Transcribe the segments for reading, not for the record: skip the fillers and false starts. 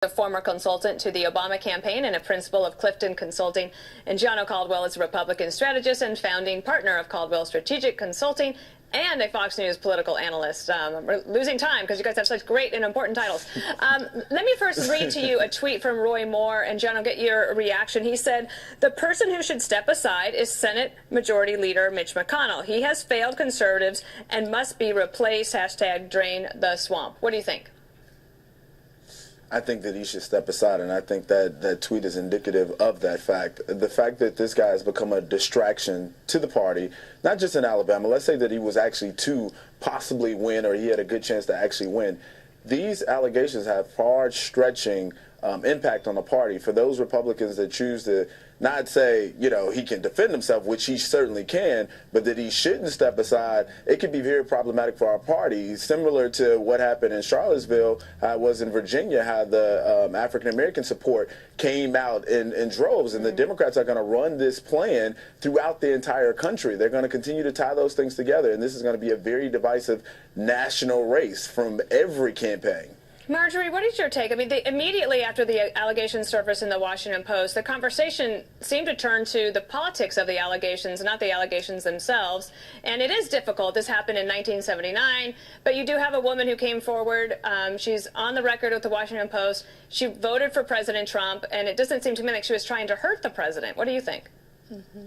A former consultant to the Obama campaign and a principal of Clifton Consulting. And John Caldwell is a Republican strategist and founding partner of Caldwell Strategic Consulting and a Fox News political analyst. We're losing time because you guys have such great and important titles. Let me first read to you a tweet from Roy Moore, and John will get your reaction. He said, "The person who should step aside is Senate Majority Leader Mitch McConnell. He has failed conservatives and must be replaced. Hashtag drain the swamp." What do you think? I think that he should step aside, and I think that that tweet is indicative of that fact. The fact that this guy has become a distraction to the party, not just in Alabama. Let's say that he was actually to possibly win, or he had a good chance to actually win. These allegations have far-stretching impact on the party. For those Republicans that choose to not say, you know, he can defend himself, which he certainly can, but that he shouldn't step aside, it could be very problematic for our party. Similar to what happened in Charlottesville, how it was in Virginia, how the African-American support came out in droves, and the Democrats are going to run this plan throughout the entire country. They're going to continue to tie those things together, and this is going to be a very divisive national race from every campaign. Marjorie, what is your take? I mean, immediately after the allegations surfaced in the Washington Post, the conversation seemed to turn to the politics of the allegations, not the allegations themselves. And it is difficult. This happened in 1979. But you do have a woman who came forward. She's on the record with the Washington Post. She voted for President Trump. And it doesn't seem to me like she was trying to hurt the president. What do you think? Mm-hmm.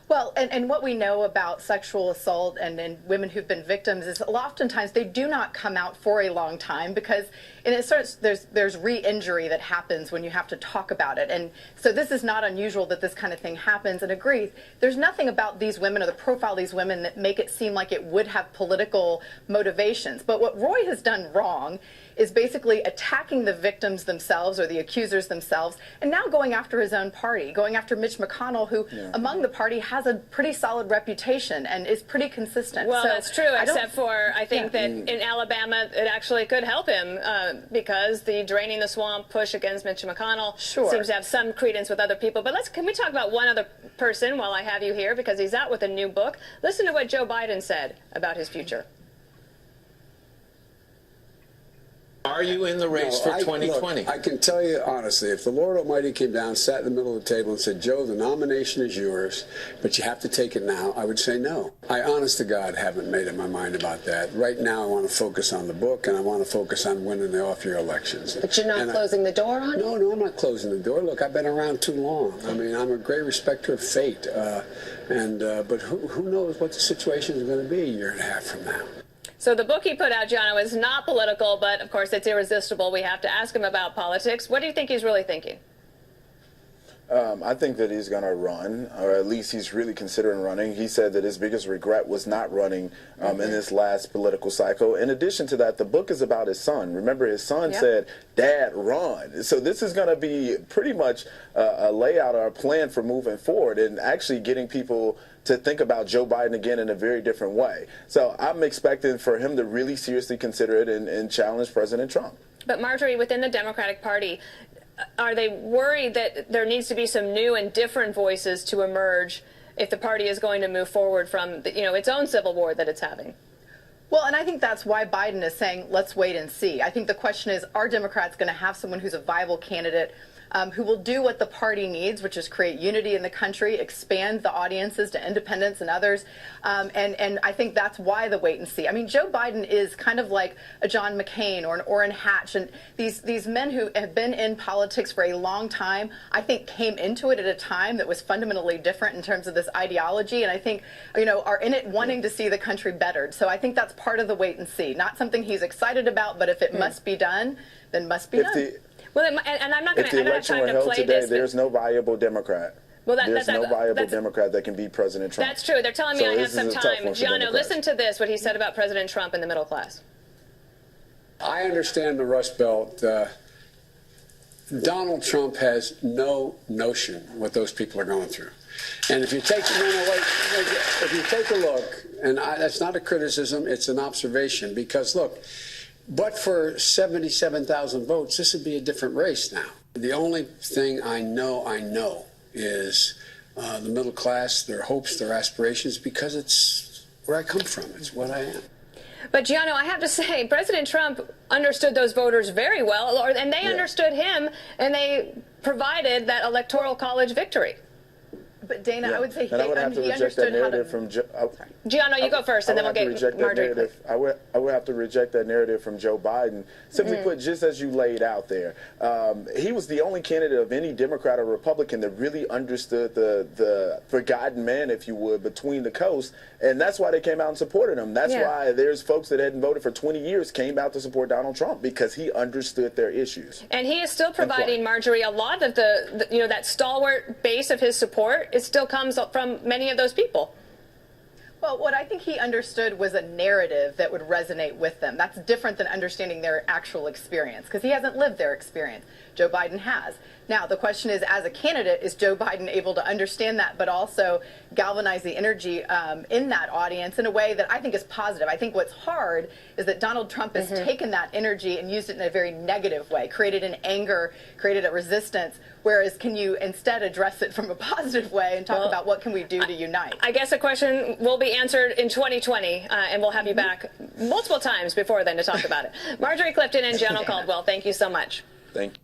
Well, and what we know about sexual assault and women who've been victims is oftentimes they do not come out for a long time because in a sense there's re-injury that happens when you have to talk about it. And so this is not unusual that this kind of thing happens. And agree, there's nothing about these women or the profile of these women that make it seem like it would have political motivations. But what Roy has done wrong is basically attacking the victims themselves or the accusers themselves, and now going after his own party, going after Mitch McConnell, who among the party has a pretty solid reputation and is pretty consistent. Well, so that's true, except for I think that in Alabama it actually could help him because the draining the swamp push against Mitch McConnell seems to have some credence with other people. But can we talk about one other person while I have you here, because he's out with a new book. Listen to what Joe Biden said about his future. Are you in the race for 2020? Look, I can tell you honestly, if the Lord Almighty came down, sat in the middle of the table and said, "Joe, the nomination is yours, but you have to take it now," I would say no. I, honest to God, haven't made up my mind about that. Right now, I want to focus on the book, and I want to focus on winning the off-year elections. But you're not closing the door on it? No, I'm not closing the door. Look, I've been around too long. I mean, I'm a great respecter of fate, but who knows what the situation is going to be a year and a half from now. So the book he put out, John, is not political, but of course it's irresistible. We have to ask him about politics. What do you think he's really thinking? I think that he's going to run, or at least he's really considering running. He said that his biggest regret was not running in this last political cycle. In addition to that, the book is about his son. Remember, his son said, "Dad, run." So this is going to be pretty much a layout or a plan for moving forward and actually getting people to think about Joe Biden again in a very different way. So I'm expecting for him to really seriously consider it and challenge President Trump. But Marjorie, within the Democratic Party, are they worried that there needs to be some new and different voices to emerge if the party is going to move forward from its own civil war that it's having? Well, and I think that's why Biden is saying, let's wait and see. I think the question is, are Democrats going to have someone who's a viable candidate who will do what the party needs, which is create unity in the country, expand the audiences to independents and others. And I think that's why the wait and see. I mean, Joe Biden is kind of like a John McCain or an Orrin Hatch. And these men who have been in politics for a long time, I think came into it at a time that was fundamentally different in terms of this ideology. And I think, are in it wanting to see the country bettered. So I think that's part of the wait and see. Not something he's excited about, but if it must be done, then must be done. Well, and I'm not going to. If the election were held today, there's no viable Democrat. There's no viable Democrat that can beat President Trump. That's true. They're telling me I have some time. Gianno, listen to this, what he said about President Trump and the middle class. I understand the Rust Belt. Donald Trump has no notion what those people are going through. And if you take if you take a look, and that's not a criticism, it's an observation, because look, but for 77,000 votes, this would be a different race now. The only thing I know is the middle class, their hopes, their aspirations, because it's where I come from. It's what I am. But, Gianno, I have to say, President Trump understood those voters very well, and they understood him, and they provided that Electoral College victory. But, Dana, I would say he reject that narrative from Gianno, you go first, and then we'll get Marjorie. I would have to reject that narrative from Joe Biden. Simply put, just as you laid out there, he was the only candidate of any Democrat or Republican that really understood the forgotten man, if you would, between the coasts, and that's why they came out and supported him. That's why there's folks that hadn't voted for 20 years came out to support Donald Trump, because he understood their issues. And he is still providing, Marjorie, a lot of the that stalwart base of his support. It still comes from many of those people. Well, what I think he understood was a narrative that would resonate with them. That's different than understanding their actual experience, because he hasn't lived their experience. Joe Biden has. Now, the question is, as a candidate, is Joe Biden able to understand that, but also galvanize the energy in that audience in a way that I think is positive? I think what's hard is that Donald Trump has taken that energy and used it in a very negative way, created an anger, created a resistance, whereas can you instead address it from a positive way and talk about what can we do to unite? I guess the question will be answered in 2020, and we'll have you back multiple times before then to talk about it. Marjorie Clifton and Gianno Caldwell, thank you so much. Thank you.